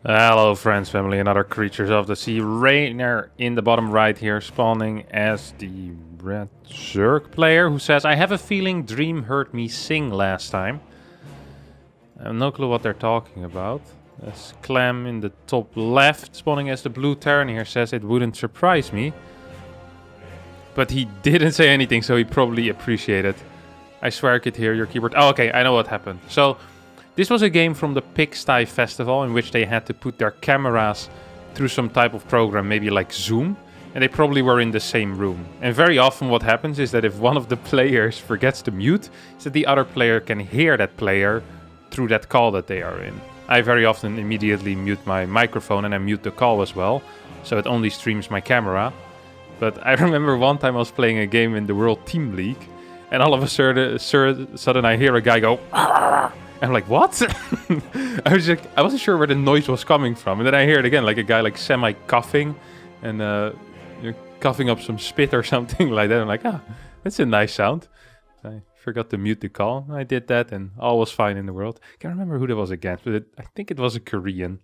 Hello friends, family and other creatures of the sea. Reynor in the bottom right here, spawning as the red Zerg player who says, I have a feeling Dream heard me sing last time. I have no clue what they're talking about. There's Clem in the top left, spawning as the blue Terran here, says it wouldn't surprise me. But he didn't say anything, so he probably appreciated. I swear I could hear your keyboard. Oh, okay, I know what happened. So, this was a game from the Pigsty Festival in which they had to put their cameras through some type of program, maybe like Zoom, and they probably were in the same room. And very often what happens is that if one of the players forgets to mute, is that the other player can hear that player through that call that they are in. I very often immediately mute my microphone and I mute the call as well, so it only streams my camera. But I remember one time I was playing a game in the World Team League, and all of a sudden I hear a guy go, Arr! I'm like, what? I wasn't sure where the noise was coming from. And then I hear it again, like a guy like semi-coughing and coughing up some spit or something like that. I'm like, that's a nice sound. I forgot to mute the call. I did that and all was fine in the world. Can't remember who that was against, but I think it was a Korean.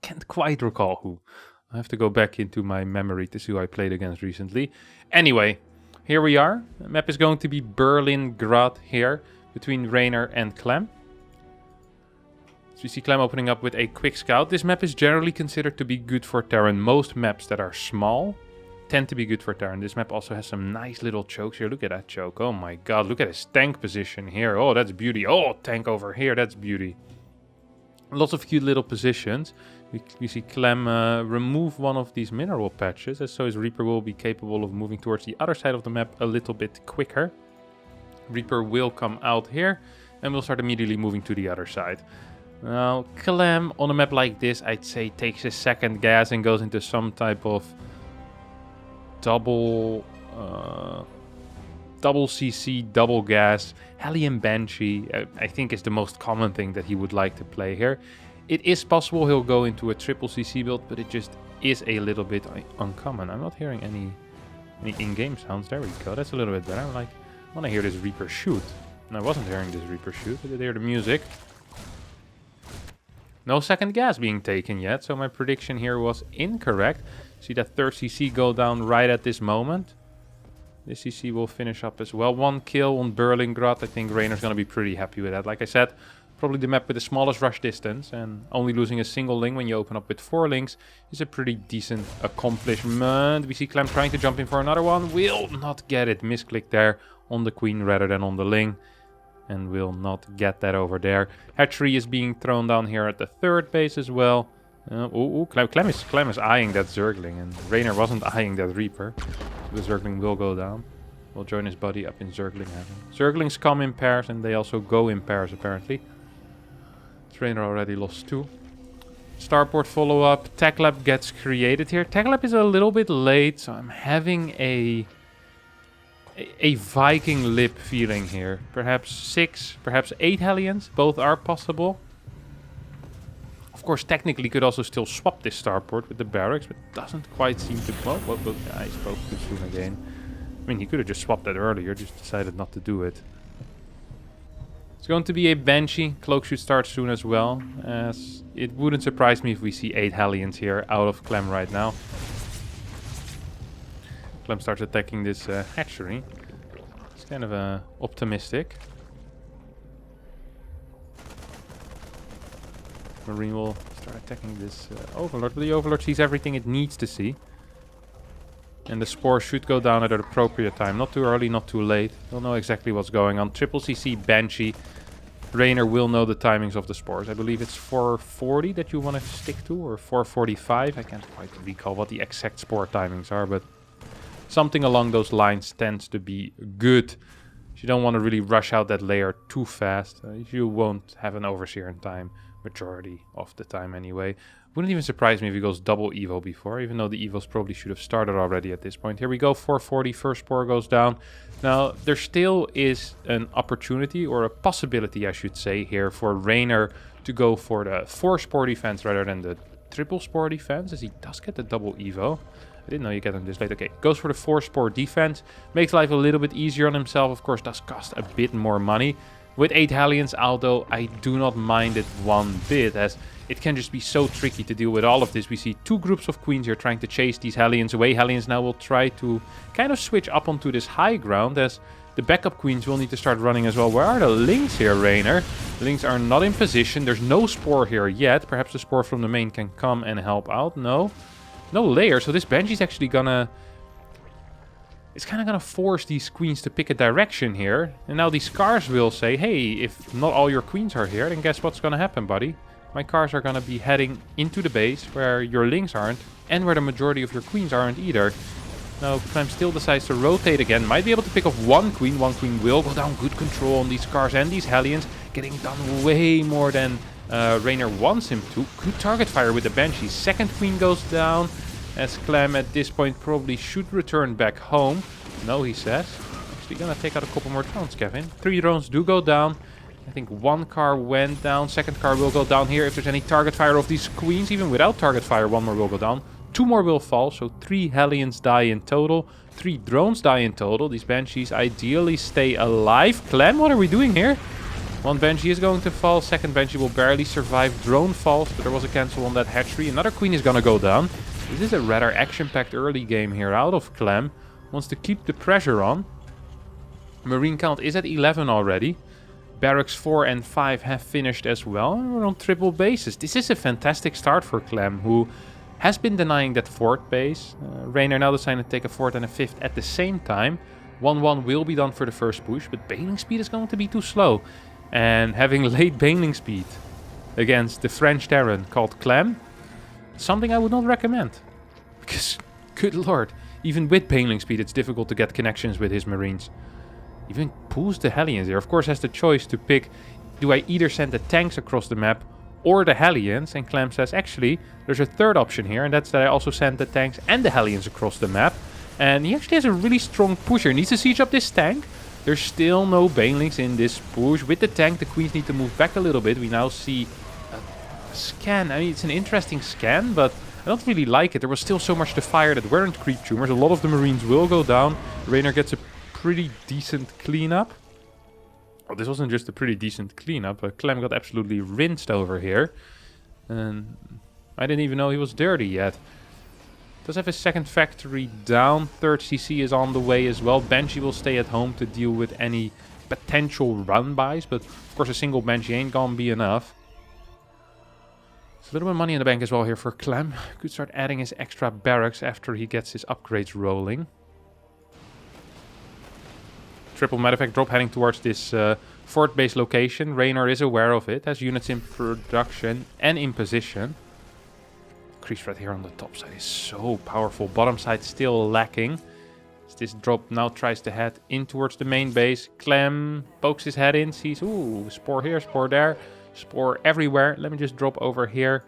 Can't quite recall who. I have to go back into my memory to see who I played against recently. Anyway, here we are. The map is going to be Berlingrad here, between Reynor and Clem. So we see Clem opening up with a quick scout. This map is generally considered to be good for Terran. Most maps that are small tend to be good for Terran. This map also has some nice little chokes here. Look at that choke. Oh my god, look at his tank position here. Oh, that's beauty. Oh, tank over here. That's beauty. Lots of cute little positions. We see Clem remove one of these mineral patches, so his Reaper will be capable of moving towards the other side of the map a little bit quicker. Reaper will come out here and we'll start immediately moving to the other side. Now, Clem on a map like this, I'd say takes his second gas and goes into some type of double CC, double gas. Hellion Banshee, I think is the most common thing that he would like to play here. It is possible he'll go into a triple CC build, but it just is a little bit uncommon. I'm not hearing any in-game sounds. There we go, that's a little bit better. I'm like, I want to hear this Reaper shoot. And I wasn't hearing this Reaper shoot. I did hear the music. No second gas being taken yet, so my prediction here was incorrect. See that third CC go down right at this moment. This CC will finish up as well. One kill on Berlingrad. I think Reynor's going to be pretty happy with that. Like I said, probably the map with the smallest rush distance, and only losing a single link when you open up with 4 links is a pretty decent accomplishment. We see Clem trying to jump in for another one. Will not get it. Misclick there on the queen rather than on the ling, and will not get that over there. Hatchery is being thrown down here at the third base as well. Clem is eyeing that Zergling, and Reynor wasn't eyeing that Reaper. The Zergling will go down. Will join his buddy up in Zergling heaven. Zerglings come in pairs and they also go in pairs apparently. Reynor already lost 2. Starport follow-up. Tech Lab gets created here. Tech Lab is a little bit late, so I'm having a Viking lip feeling here. Perhaps 6, perhaps 8 Hellions. Both are possible. Of course, technically could also still swap this starport with the barracks, but doesn't quite seem to... Well, I spoke too soon again. I mean, he could have just swapped that earlier, just decided not to do it. It's going to be a Banshee. Cloak should start soon as well, as it wouldn't surprise me if we see 8 Hellions here out of Clem right now. Clem starts attacking this hatchery. It's kind of optimistic. Marine will start attacking this Overlord, but the Overlord sees everything it needs to see. And the spore should go down at an appropriate time. Not too early, not too late. They'll know exactly what's going on. Triple CC, Banshee. Reynor will know the timings of the spores. I believe it's 440 that you want to stick to, or 445. I can't quite recall what the exact spore timings are, but something along those lines tends to be good. You don't want to really rush out that layer too fast. You won't have an Overseer in time. Majority of the time anyway. Wouldn't even surprise me if he goes double Evo before, even though the Evos probably should have started already at this point. Here we go, 440, first spore goes down. Now, there still is an opportunity, or a possibility I should say here, for Reynor to go for the 4 spore defense rather than the triple spore defense, as he does get the double Evo. I didn't know you get him this late. Okay, goes for the 4 spore defense. Makes life a little bit easier on himself, of course, does cost a bit more money. With 8 Hellions, although I do not mind it one bit, as it can just be so tricky to deal with all of this. We see two groups of queens here trying to chase these Hellions away. Hellions now will try to kind of switch up onto this high ground as the backup queens will need to start running as well. Where are the Lynx here, Reynor? The Lynx are not in position. There's no Spore here yet. Perhaps the Spore from the main can come and help out. No. No layer. So this Banshee's actually gonna... It's kind of gonna force these queens to pick a direction here. And now these cars will say, hey, if not all your queens are here, then guess what's gonna happen, buddy? My cars are gonna be heading into the base where your Lynx aren't and where the majority of your queens aren't either. Now, Clem still decides to rotate again. Might be able to pick off one queen. One queen will go down. Good control on these cars and these Hellions. Getting done way more than Reynor wants him to. Good target fire with the Banshee. Second queen goes down. As Clem at this point probably should return back home. No, he says. Actually gonna take out a couple more drones, Kevin. 3 drones do go down. I think one car went down. Second car will go down here. If there's any target fire of these queens, even without target fire, one more will go down. 2 more will fall, so 3 Hellions die in total. 3 drones die in total. These Banshees ideally stay alive. Clem, what are we doing here? One Banshee is going to fall. Second Banshee will barely survive. Drone falls, but there was a cancel on that hatchery. Another queen is gonna go down. This is a rather action-packed early game here out of Clem. Wants to keep the pressure on. Marine count is at 11 already. Barracks 4 and 5 have finished as well. We're on triple bases. This is a fantastic start for Clem, who has been denying that fourth base. Reynor now decided to take a fourth and a fifth at the same time. 1-1 will be done for the first push, but bailing speed is going to be too slow. And having late bailing speed against the French Terran called Clem, something I would not recommend. Because, good lord, even with bailing speed it's difficult to get connections with his Marines. Even pulls the Hellions here. Of course has the choice to pick, do I either send the tanks across the map or the Hellions? And Clem says, actually, there's a third option here, and that's that I also send the tanks and the Hellions across the map. And he actually has a really strong pusher. Needs to siege up this tank. There's still no banelings in this push. With the tank, the queens need to move back a little bit. We now see a scan. I mean, it's an interesting scan, but I don't really like it. There was still so much to fire that weren't creep tumors. A lot of the Marines will go down. Reynor gets a pretty decent cleanup. Well, this wasn't just a pretty decent cleanup. Clem got absolutely rinsed over here. And I didn't even know he was dirty yet. Does have his second factory down. Third CC is on the way as well. Banshee will stay at home to deal with any potential run-bys. But of course a single Banshee ain't gonna be enough. There's a little bit of money in the bank as well here for Clem. Could start adding his extra barracks after he gets his upgrades rolling. Triple medevac drop heading towards this fort base location. Reynor is aware of it. Has units in production and in position. Increase threat here on the top side is so powerful. Bottom side still lacking. As this drop now tries to head in towards the main base. Clem pokes his head in. Sees, ooh, Spore here, Spore there. Spore everywhere. Let me just drop over here.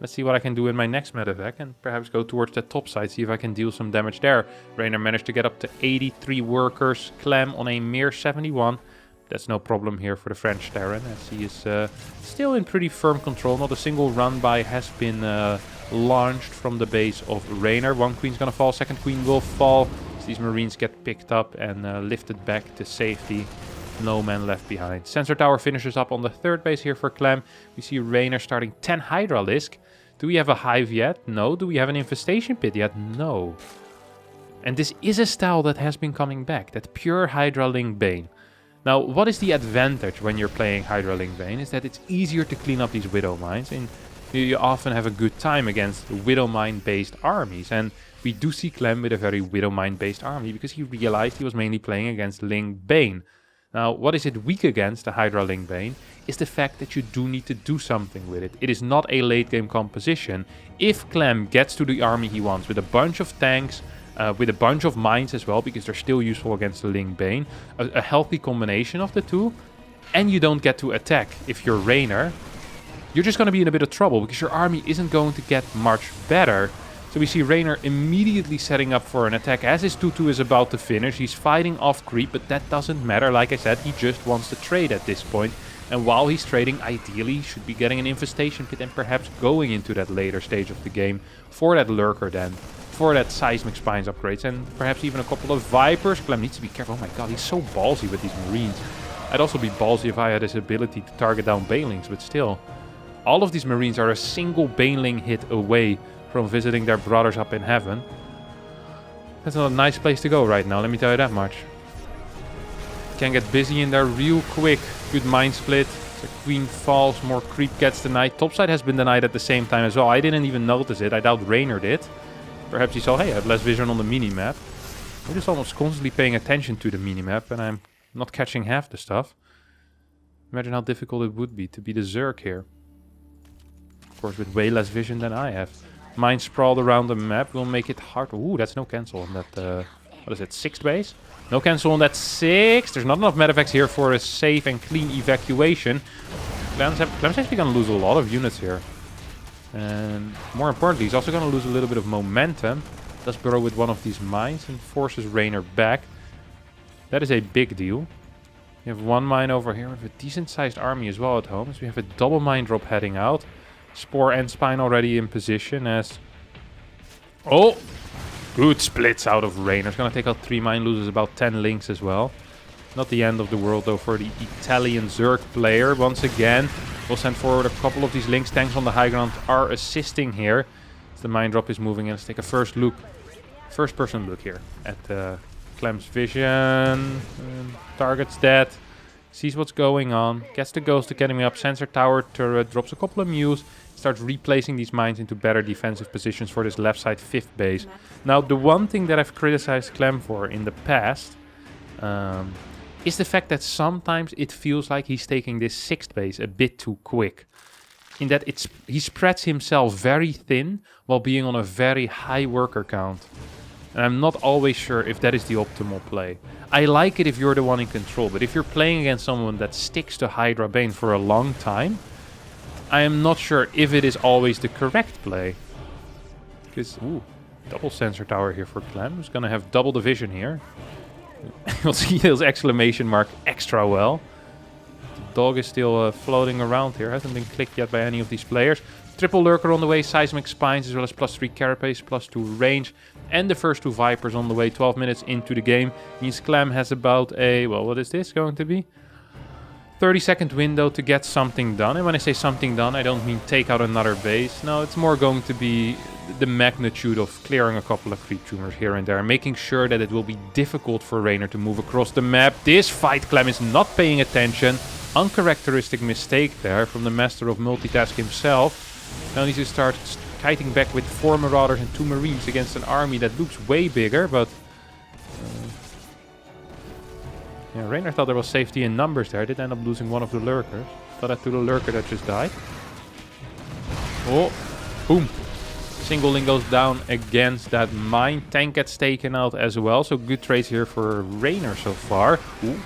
Let's see what I can do in my next medevac and perhaps go towards the top side, see if I can deal some damage there. Reynor managed to get up to 83 workers. Clem on a mere 71. That's no problem here for the French Terran, as he is still in pretty firm control. Not a single run-by has been launched from the base of Reynor. One queen's gonna fall, second queen will fall. As these Marines get picked up and lifted back to safety. No man left behind. Sensor tower finishes up on the third base here for Clem. We see Reynor starting 10 Hydralisk. Do we have a hive yet? No. Do we have an infestation pit yet? No. And this is a style that has been coming back. That pure Hydralink Bane. Now, what is the advantage when you're playing Hydralink Bane? Is that it's easier to clean up these Widow Mines. And you often have a good time against Widow Mine based armies. And we do see Clem with a very Widow Mine based army. Because he realized he was mainly playing against Link Bane. Now, what is it weak against, the Hydralink Bane, is the fact that you do need to do something with it. It is not a late game composition. If Clem gets to the army he wants with a bunch of tanks, with a bunch of mines as well, because they're still useful against the Link Bane, a healthy combination of the two, and you don't get to attack if you're Reynor, you're just going to be in a bit of trouble, because your army isn't going to get much better. So we see Reynor immediately setting up for an attack as his 2-2 is about to finish. He's fighting off creep, but that doesn't matter. Like I said, he just wants to trade at this point. And while he's trading, ideally he should be getting an infestation pit and perhaps going into that later stage of the game for that lurker then. For that seismic spines upgrades and perhaps even a couple of Vipers. Clem needs to be careful. Oh my god, he's so ballsy with these Marines. I'd also be ballsy if I had his ability to target down Banelings, but still. All of these Marines are a single baneling hit away from visiting their brothers up in heaven. That's not a nice place to go right now, let me tell you that much. Can get busy in there real quick. Good mind split. The queen falls, more creep gets denied. Topside has been denied at the same time as well. I didn't even notice it. I doubt Reynor did. Perhaps he saw, hey, I have less vision on the minimap. I'm just almost constantly paying attention to the minimap and I'm not catching half the stuff. Imagine how difficult it would be to be the Zerg here. Of course, with way less vision than I have. Mine sprawled around the map will make it hard. Ooh, that's no cancel on that, what is it, 6th base? No cancel on that 6. There's not enough medevacts here for a safe and clean evacuation. Clem's actually going to lose a lot of units here. And more importantly, he's also going to lose a little bit of momentum. Does burrow with one of these mines and forces Reynor back. That is a big deal. We have one mine over here with a decent sized army as well at home. So we have a double mine drop heading out. Spore and Spine already in position as... Oh! Good splits out of Reynor. It's going to take out 3 mine, loses about 10 links as well. Not the end of the world though for the Italian Zerg player. Once again, we'll send forward a couple of these links. Tanks on the high ground are assisting here. As the mine drop is moving in, let's take a first person look here at Clem's vision. Targets that. Sees what's going on. Gets the Ghost Academy up. Sensor tower turret. Drops a couple of mules. Starts replacing these mines into better defensive positions for this left side 5th base. Now, the one thing that I've criticized Clem for in the past is the fact that sometimes it feels like he's taking this 6th base a bit too quick. In that he spreads himself very thin while being on a very high worker count. And I'm not always sure if that is the optimal play. I like it if you're the one in control, but if you're playing against someone that sticks to Hydra Bane for a long time, I am not sure if it is always the correct play. Because, ooh, double sensor tower here for Clem. Who's going to have double the vision here. You'll see his exclamation mark extra well. The dog is still floating around here. Hasn't been clicked yet by any of these players. Triple Lurker on the way, Seismic Spines, as well as +3 Carapace, +2 range. And the first 2 Vipers on the way, 12 minutes into the game. Means Clem has about a, well, what is this going to be? 30-second window to get something done. And when I say something done, I don't mean take out another base. No, it's more going to be the magnitude of clearing a couple of creep tumors here and there. Making sure that it will be difficult for Reynor to move across the map. This fight, Clem is not paying attention. Uncharacteristic mistake there from the master of multitask himself. Now needs to start kiting back with 4 Marauders and 2 Marines against an army that looks way bigger, but... yeah, Reynor thought there was safety in numbers there. Did end up losing one of the Lurkers. Thought that to the Lurker that just died. Oh, boom. Singling goes down against that mine. Tank gets taken out as well. So good trades here for Reynor so far. Ooh.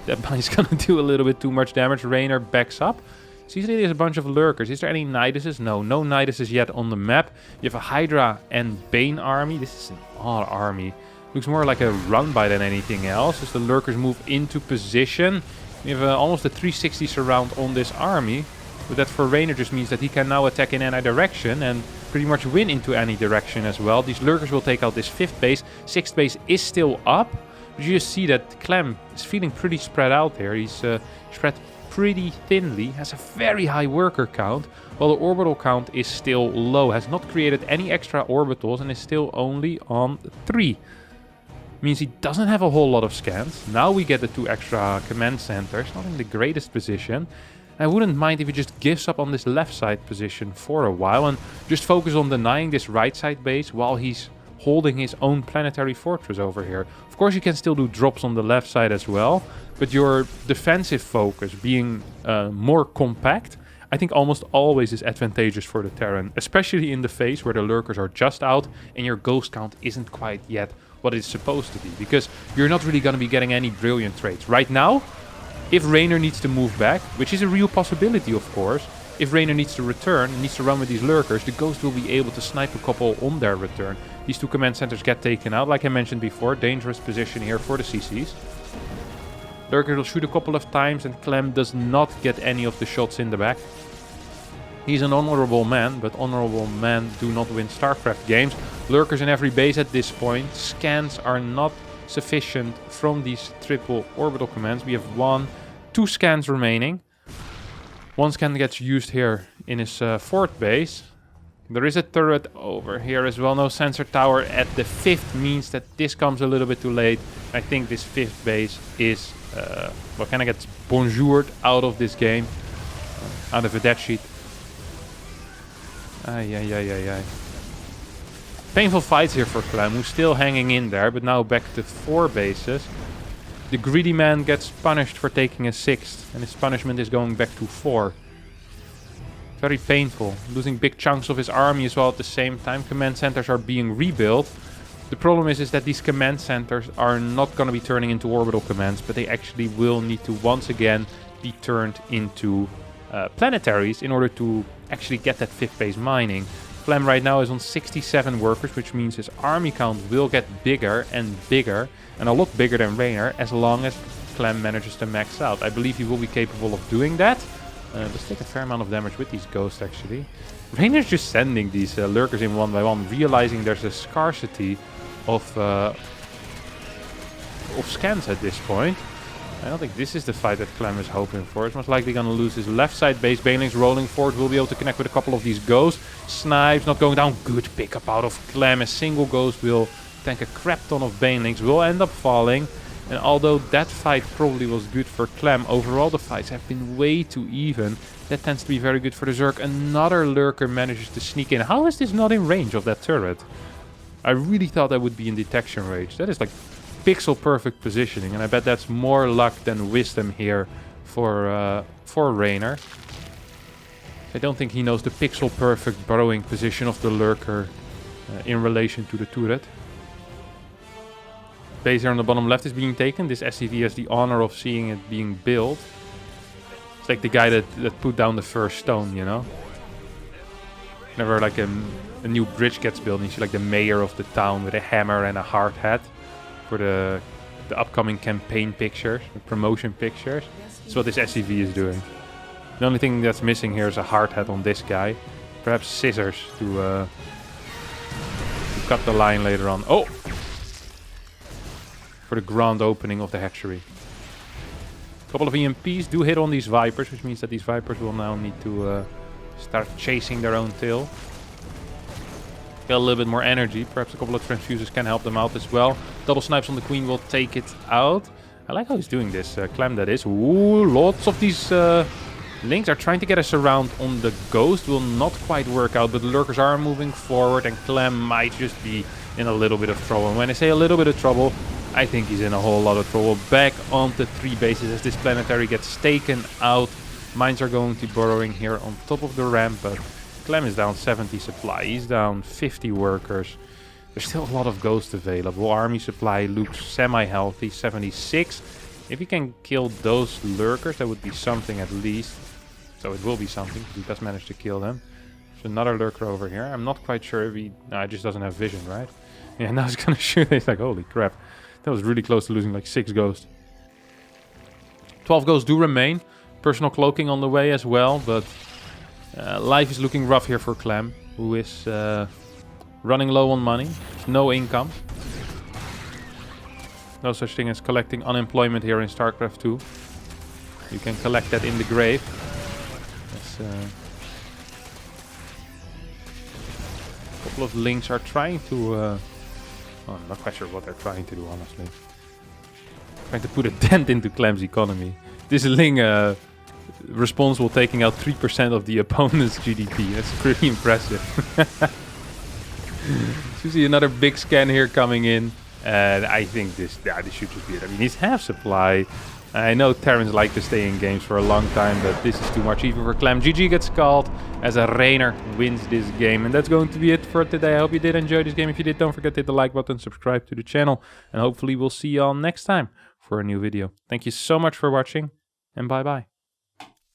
That mine's gonna do a little bit too much damage. Reynor backs up. So usually there's a bunch of Lurkers. Is there any Niduses? No Niduses yet on the map. You have a Hydra and Bane army. This is an odd army. Looks more like a run-by than anything else. As the Lurkers move into position. We have almost a 360 surround on this army. But that for Reynor just means that he can now attack in any direction. And pretty much win into any direction as well. These Lurkers will take out this 5th base. 6th base is still up. But you just see that Clem is feeling pretty spread out there. He's spread pretty thinly, has a very high worker count, while the orbital count is still low, has not created any extra orbitals and is still only on 3. Means he doesn't have a whole lot of scans. Now we get the 2 extra command centers, not in the greatest position. I wouldn't mind if he just gives up on this left side position for a while and just focus on denying this right side base while he's holding his own planetary fortress over here. Of course you can still do drops on the left side as well, but your defensive focus being more compact, I think almost always is advantageous for the Terran, especially in the phase where the Lurkers are just out and your ghost count isn't quite yet what it's supposed to be, because you're not really going to be getting any brilliant trades. Right now, if Reynor needs to move back, which is a real possibility of course, if Reynor needs to return and needs to run with these Lurkers, the Ghost will be able to snipe a couple on their return. These 2 command centers get taken out, like I mentioned before, dangerous position here for the CCs. Lurker will shoot a couple of times and Clem does not get any of the shots in the back. He's an honorable man, but honorable men do not win StarCraft games. Lurkers in every base at this point. Scans are not sufficient from these triple orbital commands. We have 2 scans remaining. One scan gets used here in his fourth base. There is a turret over here as well. No sensor tower at the fifth means that this comes a little bit too late. I think this fifth base is what kind of gets bonjoured out of this game, out of a dead sheet. Ay. Painful fights here for Clem, who's still hanging in there, but now back to 4 bases. The greedy man gets punished for taking a 6th, and his punishment is going back to 4. Very painful. Losing big chunks of his army as well at the same time. Command centers are being rebuilt. The problem is that these command centers are not going to be turning into orbital commands, but they actually will need to once again be turned into planetaries in order to actually get that 5th base mining. Clem right now is on 67 workers, which means his army count will get bigger and a lot bigger than Reynor, as long as Clem manages to max out. I believe he will be capable of doing that. Let's take a fair amount of damage with these ghosts, actually. Reynor's just sending these lurkers in one by one, realizing there's a scarcity of scans at this point. I don't think this is the fight that Clem is hoping for. It's most likely going to lose his left side base. Banelings rolling forward, will be able to connect with a couple of these ghosts. Snipes not going down. Good pickup out of Clem. A single ghost will tank a crap ton of Banelings. Will end up falling. And although that fight probably was good for Clem, overall the fights have been way too even. That tends to be very good for the Zerg. Another lurker manages to sneak in. How is this not in range of that turret? I really thought that would be in detection range. That is like pixel perfect positioning, and I bet that's more luck than wisdom here for Reynor. I don't think he knows the pixel perfect burrowing position of the lurker in relation to the turret. Base here on the bottom left is being taken. This SCV has the honor of seeing it being built. It's like the guy that put down the first stone, you know? Whenever like a new bridge gets built, you see like the mayor of the town with a hammer and a hard hat for the upcoming campaign pictures, the promotion pictures. That's what this SCV is doing. The only thing that's missing here is a hard hat on this guy. Perhaps scissors to cut the line later on. Oh! For the grand opening of the hatchery. A couple of EMPs do hit on these Vipers, which means that these Vipers will now need to start chasing their own tail. Get a little bit more energy. Perhaps a couple of transfuses can help them out as well. Double snipes on the queen will take it out. I like how he's doing this. Clem, that is. Ooh, lots of these links are trying to get us around on the ghost. Will not quite work out, but the lurkers are moving forward, and Clem might just be in a little bit of trouble. And when I say a little bit of trouble, I think he's in a whole lot of trouble. Back onto 3 bases as this planetary gets taken out. Mines are going to be burrowing here on top of the ramp, but Clem is down 70 supply. He's down 50 workers. There's still a lot of ghosts available. Army supply looks semi-healthy, 76. If he can kill those lurkers, that would be something at least. So it will be something, because he does manage to kill them. There's another lurker over here. I'm not quite sure if he... No, he just doesn't have vision, right? Yeah, now he's going to shoot. He's like, holy crap. That was really close to losing like 6 ghosts. 12 ghosts do remain. Personal cloaking on the way as well, but life is looking rough here for Clem, who is running low on money. There's no income. No such thing as collecting unemployment here in StarCraft 2. You can collect that in the grave. A couple of links are trying to... oh, I'm not quite sure what they're trying to do, honestly. Trying to put a dent into Clem's economy. This Ling responsible taking out 3% of the opponent's GDP. That's pretty impressive. So you see another big scan here coming in. And I think this should just be it. I mean, he's half supply. I know Terrans like to stay in games for a long time, but this is too much even for Clem. GG gets called as a Reynor wins this game. And that's going to be it for today. I hope you did enjoy this game. If you did, don't forget to hit the like button, subscribe to the channel. And hopefully we'll see you all next time for a new video. Thank you so much for watching, and bye-bye.